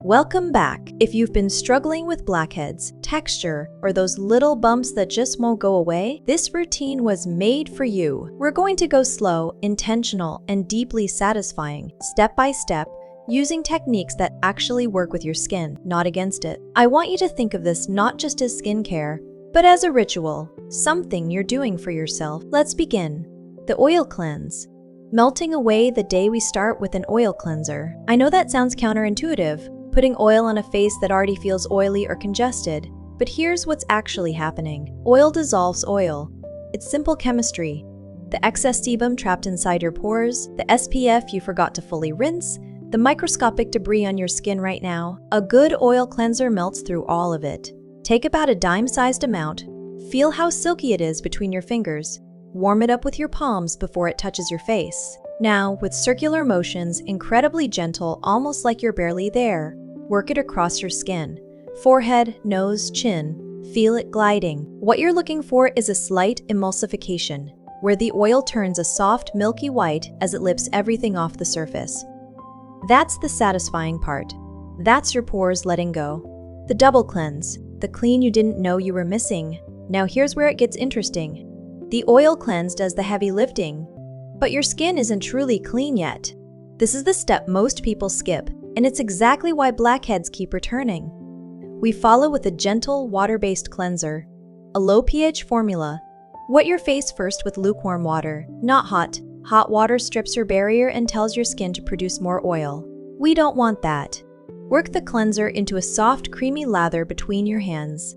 Welcome back. If you've been struggling with blackheads, texture, or those little bumps that just won't go away, this routine was made for you. We're going to go slow, intentional, and deeply satisfying, step by step, using techniques that actually work with your skin, not against it. I want you to think of this not just as skincare, but as a ritual, something you're doing for yourself. Let's begin. The oil cleanse. Melting away the day we start with an oil cleanser. I know that sounds counterintuitive, putting oil on a face that already feels oily or congested, but here's what's actually happening. Oil dissolves oil. It's simple chemistry. The excess sebum trapped inside your pores, the SPF you forgot to fully rinse, the microscopic debris on your skin right now. A good oil cleanser melts through all of it. Take about a dime-sized amount, feel how silky it is between your fingers, warm it up with your palms before it touches your face. Now, with circular motions, incredibly gentle, almost like you're barely there, work it across your skin. Forehead, nose, chin. Feel it gliding. What you're looking for is a slight emulsification, where the oil turns a soft, milky white as it lifts everything off the surface. That's the satisfying part. That's your pores letting go. The double cleanse, the clean you didn't know you were missing. Now here's where it gets interesting. The oil cleanse does the heavy lifting, but your skin isn't truly clean yet. This is the step most people skip, and it's exactly why blackheads keep returning. We follow with a gentle, water-based cleanser, a low pH formula. Wet your face first with lukewarm water, not hot. Hot water strips your barrier and tells your skin to produce more oil. We don't want that. Work the cleanser into a soft, creamy lather between your hands.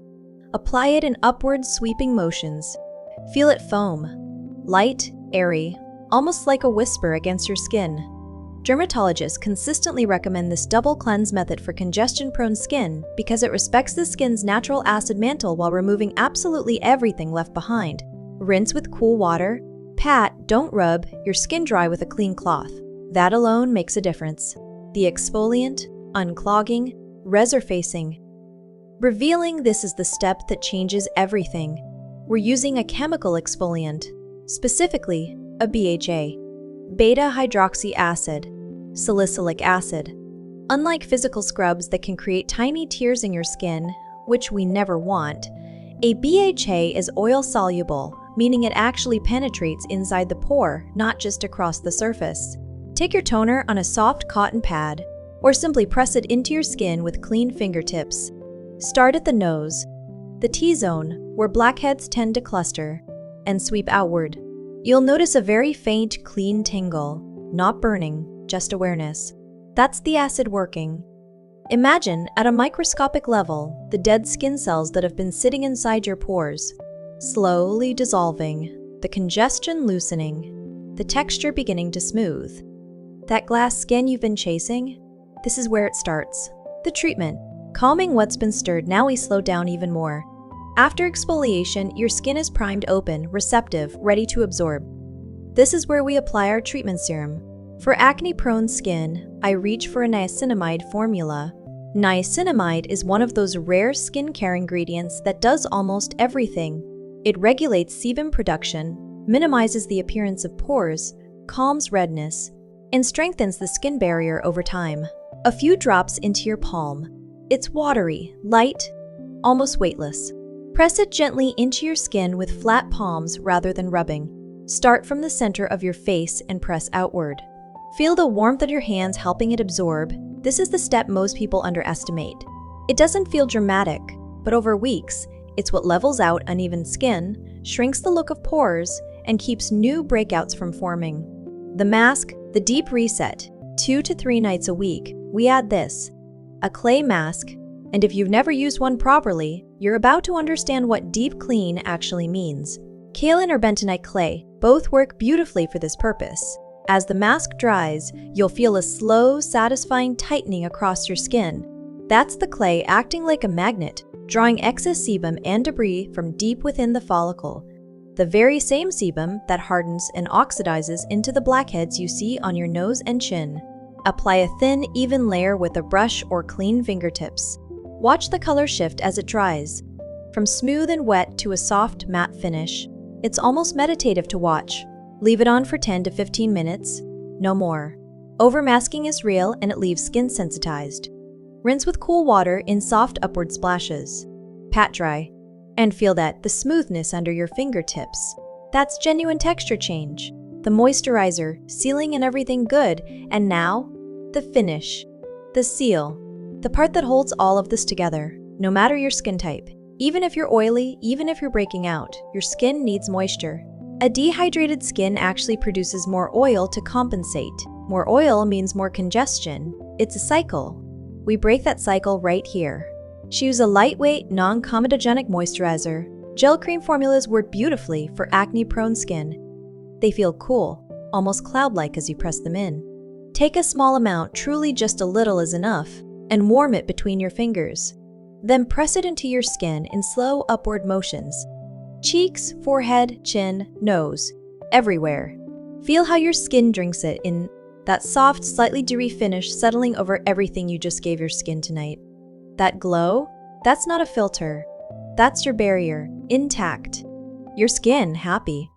Apply it in upward sweeping motions. Feel it foam. Light, airy, almost like a whisper against your skin. Dermatologists consistently recommend this double cleanse method for congestion-prone skin because it respects the skin's natural acid mantle while removing absolutely everything left behind. Rinse with cool water. Pat, don't rub, your skin dry with a clean cloth. That alone makes a difference. The exfoliant, unclogging, resurfacing. Revealing this is the step that changes everything. We're using a chemical exfoliant, specifically a BHA, beta-hydroxy acid, salicylic acid. Unlike physical scrubs that can create tiny tears in your skin, which we never want, a BHA is oil-soluble, meaning it actually penetrates inside the pore, not just across the surface. Take your toner on a soft cotton pad, or simply press it into your skin with clean fingertips. Start at the nose, the T-zone, where blackheads tend to cluster, and sweep outward. You'll notice a very faint, clean tingle, not burning, just awareness. That's the acid working. Imagine, at a microscopic level, the dead skin cells that have been sitting inside your pores, slowly dissolving, the congestion loosening, the texture beginning to smooth. That glass skin you've been chasing? This is where it starts. The treatment. Calming what's been stirred, now we slow down even more. After exfoliation, your skin is primed open, receptive, ready to absorb. This is where we apply our treatment serum. For acne-prone skin, I reach for a niacinamide formula. Niacinamide is one of those rare skincare ingredients that does almost everything. It regulates sebum production, minimizes the appearance of pores, calms redness, and strengthens the skin barrier over time. A few drops into your palm. It's watery, light, almost weightless. Press it gently into your skin with flat palms rather than rubbing. Start from the center of your face and press outward. Feel the warmth of your hands helping it absorb. This is the step most people underestimate. It doesn't feel dramatic, but over weeks, it's what levels out uneven skin, shrinks the look of pores, and keeps new breakouts from forming. The mask, the deep reset, 2 to 3 nights a week. We add this, a clay mask, and if you've never used one properly, you're about to understand what deep clean actually means. Kaolin or bentonite clay both work beautifully for this purpose. As the mask dries, you'll feel a slow, satisfying tightening across your skin. That's the clay acting like a magnet, drawing excess sebum and debris from deep within the follicle. The very same sebum that hardens and oxidizes into the blackheads you see on your nose and chin. Apply a thin, even layer with a brush or clean fingertips. Watch the color shift as it dries. From smooth and wet to a soft, matte finish. It's almost meditative to watch. Leave it on for 10 to 15 minutes, no more. Overmasking is real and it leaves skin sensitized. Rinse with cool water in soft upward splashes. Pat dry. And feel the smoothness under your fingertips. That's genuine texture change. The moisturizer, sealing and everything good. And now, the finish. The seal. The part that holds all of this together, no matter your skin type. Even if you're oily, even if you're breaking out, your skin needs moisture. A dehydrated skin actually produces more oil to compensate. More oil means more congestion. It's a cycle. We break that cycle right here. Choose a lightweight, non-comedogenic moisturizer. Gel cream formulas work beautifully for acne-prone skin. They feel cool, almost cloud-like as you press them in. Take a small amount, truly just a little is enough, and warm it between your fingers. Then press it into your skin in slow upward motions. Cheeks, forehead, chin, nose, everywhere. Feel how your skin drinks it in that soft, slightly dewy finish settling over everything you just gave your skin tonight. That glow, that's not a filter. That's your barrier, intact. Your skin, happy.